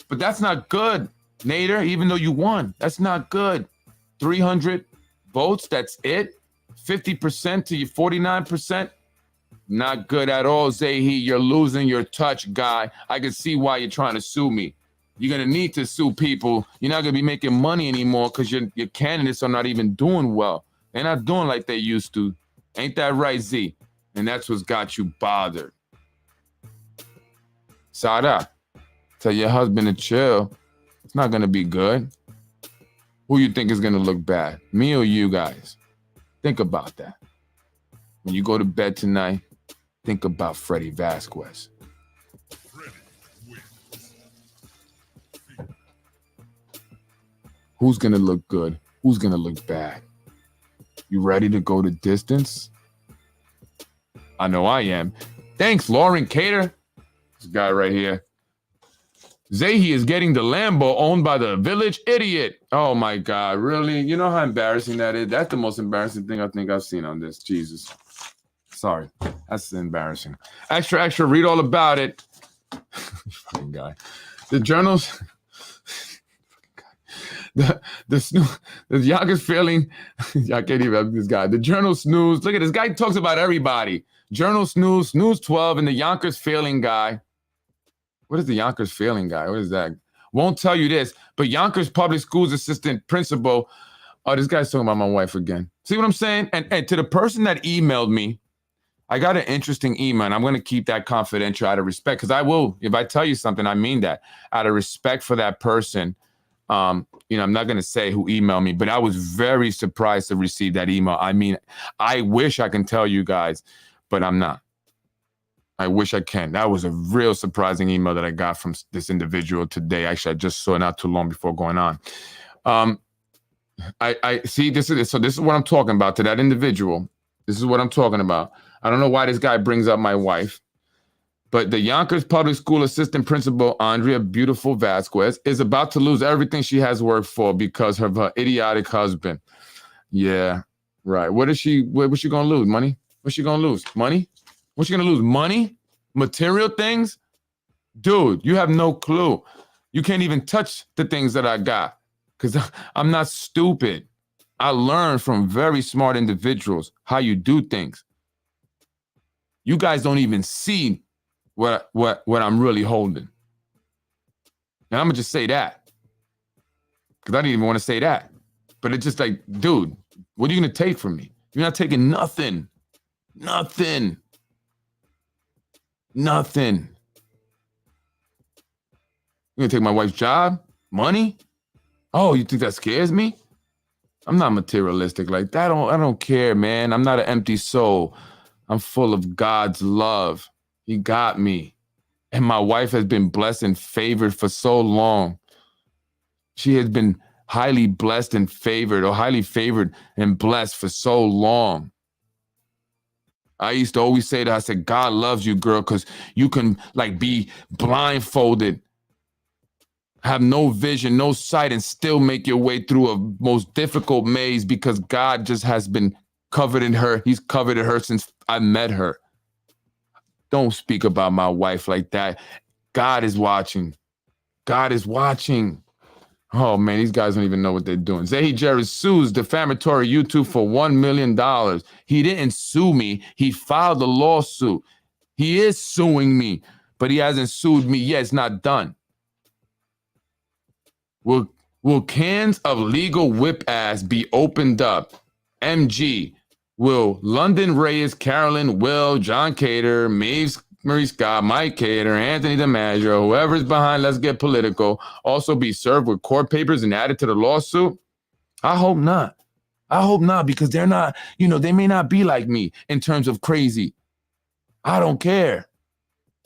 But that's not good, Nader, even though you won. That's not good. 300 votes, that's it? 50% to your 49%? Not good at all, Zehy. You're losing your touch, guy. I can see why you're trying to sue me. You're going to need to sue people. You're not going to be making money anymore because your candidates are not even doing well. They're not doing like they used to. Ain't that right, Z? And that's what's got you bothered. Sada, tell your husband to chill. It's not going to be good. Who you think is going to look bad? Me or you guys? Think about that. When you go to bed tonight, think about Freddy Vazquez. Freddy wins. Who's going to look good? Who's going to look bad? You ready to go the distance? I know I am. Thanks, Lauren Cater. This guy right here. Zehy is getting the Lambo owned by the village idiot. Oh my God, really? You know how embarrassing that is? That's the most embarrassing thing I think I've seen on this. Jesus. Sorry. That's embarrassing. Extra, extra, read all about it. Fucking guy. The journals... The Yonkers feeling, I can't even have this guy. The Journal Snooze. Look at this guy talks about everybody. Journal Snooze, Snooze 12, and the Yonkers failing guy. What is the Yonkers failing guy? What is that? Won't tell you this, but Yonkers Public Schools assistant principal. Oh, this guy's talking about my wife again. See what I'm saying? And to the person that emailed me, I got an interesting email, and I'm going to keep that confidential out of respect, because I will, if I tell you something, I mean that. Out of respect for that person, you know, I'm not going to say who emailed me, but I was very surprised to receive that email. I mean, I wish I can tell you guys, but I'm not. I wish I can. That was a real surprising email that I got from this individual today. Actually, I just saw it not too long before going on. I see this is what I'm talking about to that individual. This is what I'm talking about. I don't know why this guy brings up my wife, but the Yonkers Public School assistant principal, Andrea Beautiful Vazquez, is about to lose everything she has worked for because of her idiotic husband. Yeah, right. What's she going to lose? Money? What's she going to lose? Money? What's she going to lose? Money? Material things? Dude, you have no clue. You can't even touch the things that I got because I'm not stupid. I learned from very smart individuals how you do things. You guys don't even see what I'm really holding. And I'm gonna just say that. Because I didn't even want to say that. But it's just like, dude, what are you gonna take from me? You're not taking nothing. Nothing. Nothing. You're gonna take my wife's job? Money? Oh, you think that scares me? I'm not materialistic like that. I don't care, man. I'm not an empty soul. I'm full of God's love. He got me. And my wife has been blessed and favored for so long. She has been highly blessed and favored, or highly favored and blessed for so long. I used to always say that, I said, God loves you, girl, because you can like be blindfolded, have no vision, no sight, and still make your way through a most difficult maze because God just has been covered in her. He's covered in her since I met her. Don't speak about my wife like that. God is watching. God is watching. Oh, man, these guys don't even know what they're doing. Zehy Jereis sues defamatory YouTube for $1 million. He didn't sue me. He filed a lawsuit. He is suing me, but he hasn't sued me yet. It's not done. Will cans of legal whip ass be opened up? MG. Will London Reyes, Carolyn, Will, John Cater, Marie Scott, Mike Cater, Anthony DiMaggio, whoever's behind Let's Get Political, also be served with court papers and added to the lawsuit? I hope not. I hope not, because they're not, you know, they may not be like me in terms of crazy. I don't care.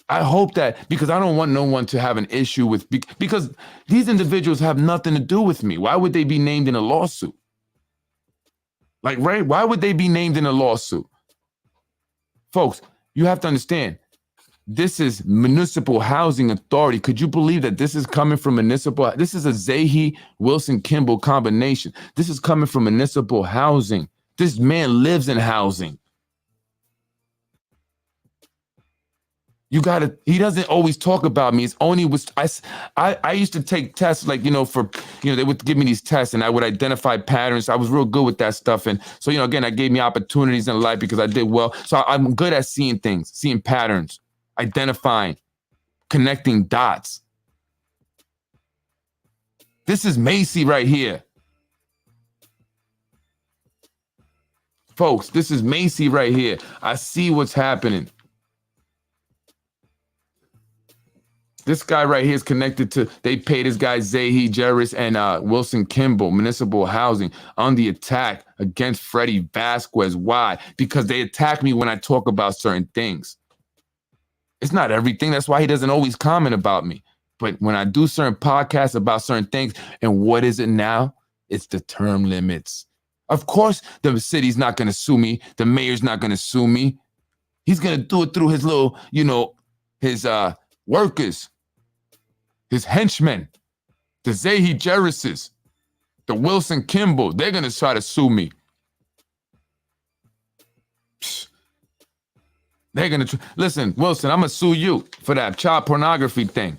I hope that, because I don't want no one to have an issue with, because these individuals have nothing to do with me. Why would they be named in a lawsuit? Like, right? Why would they be named in a lawsuit? Folks, you have to understand, this is municipal housing authority. Could you believe that this is coming from municipal? This is a Zehy Wilson Kimball combination. This is coming from municipal housing. This man lives in housing. You gotta, he doesn't always talk about me. It's only was I used to take tests, like, you know, for, you know, they would give me these tests and I would identify patterns. I was real good with that stuff. And so, you know, again, that gave me opportunities in life because I did well. So I'm good at seeing things, seeing patterns, identifying, connecting dots. This is Macy right here. Folks, this is Macy right here. I see what's happening. This guy right here is connected to, they paid this guy Zehy Jereis and Wilson Kimball, municipal housing, on the attack against Freddy Vazquez. Why? Because they attack me when I talk about certain things. It's not everything. That's why he doesn't always comment about me. But when I do certain podcasts about certain things, and what is it now? It's the term limits. Of course, the city's not going to sue me. The mayor's not going to sue me. He's going to do it through his little, you know, his workers. his henchmen, the Zehy Jereises, the Wilson Kimball, they're going to try to sue me. Psh. They're going to, listen, Wilson, I'm going to sue you for that child pornography thing.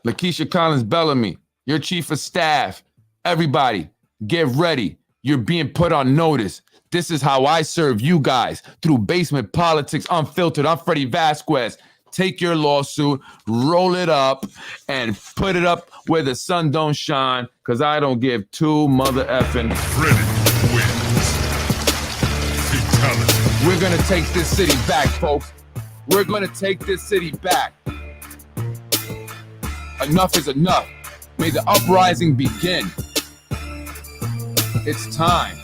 Lakeisha Collins Bellamy, your chief of staff, everybody, get ready. You're being put on notice. This is how I serve you guys, through Basement Politics Unfiltered. I'm Freddy Vazquez. Take your lawsuit, roll it up, and put it up where the sun don't shine, because I don't give two mother effing. Freddy wins. Fatality. We're going to take this city back, folks. We're going to take this city back. Enough is enough. May the uprising begin. It's time.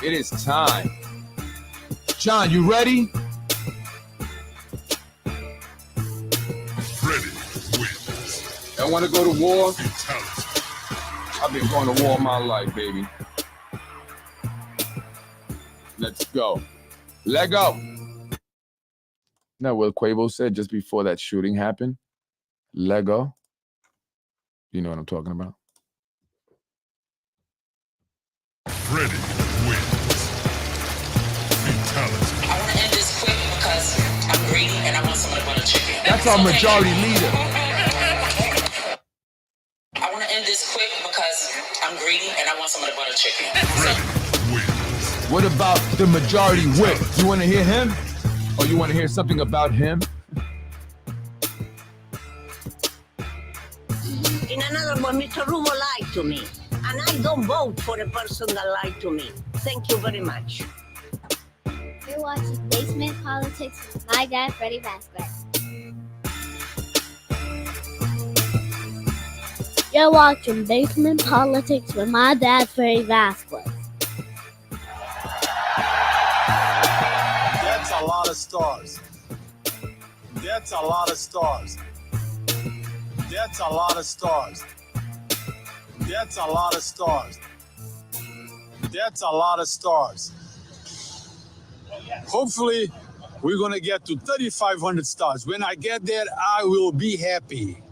It is time. John, you ready? Freddy wins. I want to go to war. Fatality. I've been going to war all my life, baby. Let's go. Let go. Now, what Quavo said just before that shooting happened. Lego. You know what I'm talking about? Freddy wins. Fatality. I want to end this quick because I'm greedy and I want someone to butter chicken. That's our majority leader. I want to end this quick because I'm greedy and I want someone to butter chicken. Freddy wins. What about the majority whip? You want to hear him? Or you want to hear something about him? In another one, Mr. Rumo lied to me. And I don't vote for a person that lied to me. Thank you very much. You're watching Basement Politics with my dad, Freddy Vazquez. You're watching Basement Politics with my dad, Freddy Vazquez. That's a lot of stars. That's a lot of stars. That's a lot of stars. That's a lot of stars. That's a lot of stars. Hopefully, we're going to get to 3,500 stars. When I get there, I will be happy.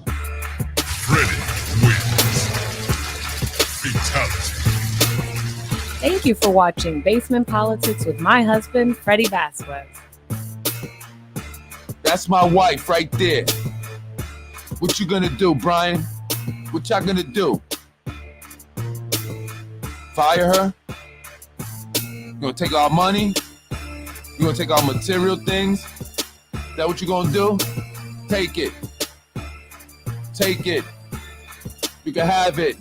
Freddy wins. Fatality. Thank you for watching Basement Politics with my husband, Freddy Vazquez. That's my wife right there. What you gonna do, Brian? What y'all gonna do? Fire her? You gonna take our money? You gonna take our material things? Is that what you gonna do? Take it. Take it. You can have it.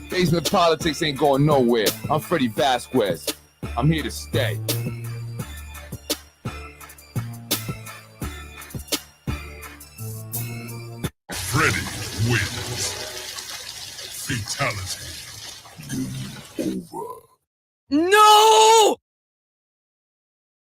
Basement Politics ain't going nowhere. I'm Freddy Vazquez. I'm here to stay. Freddy wins. Fatality.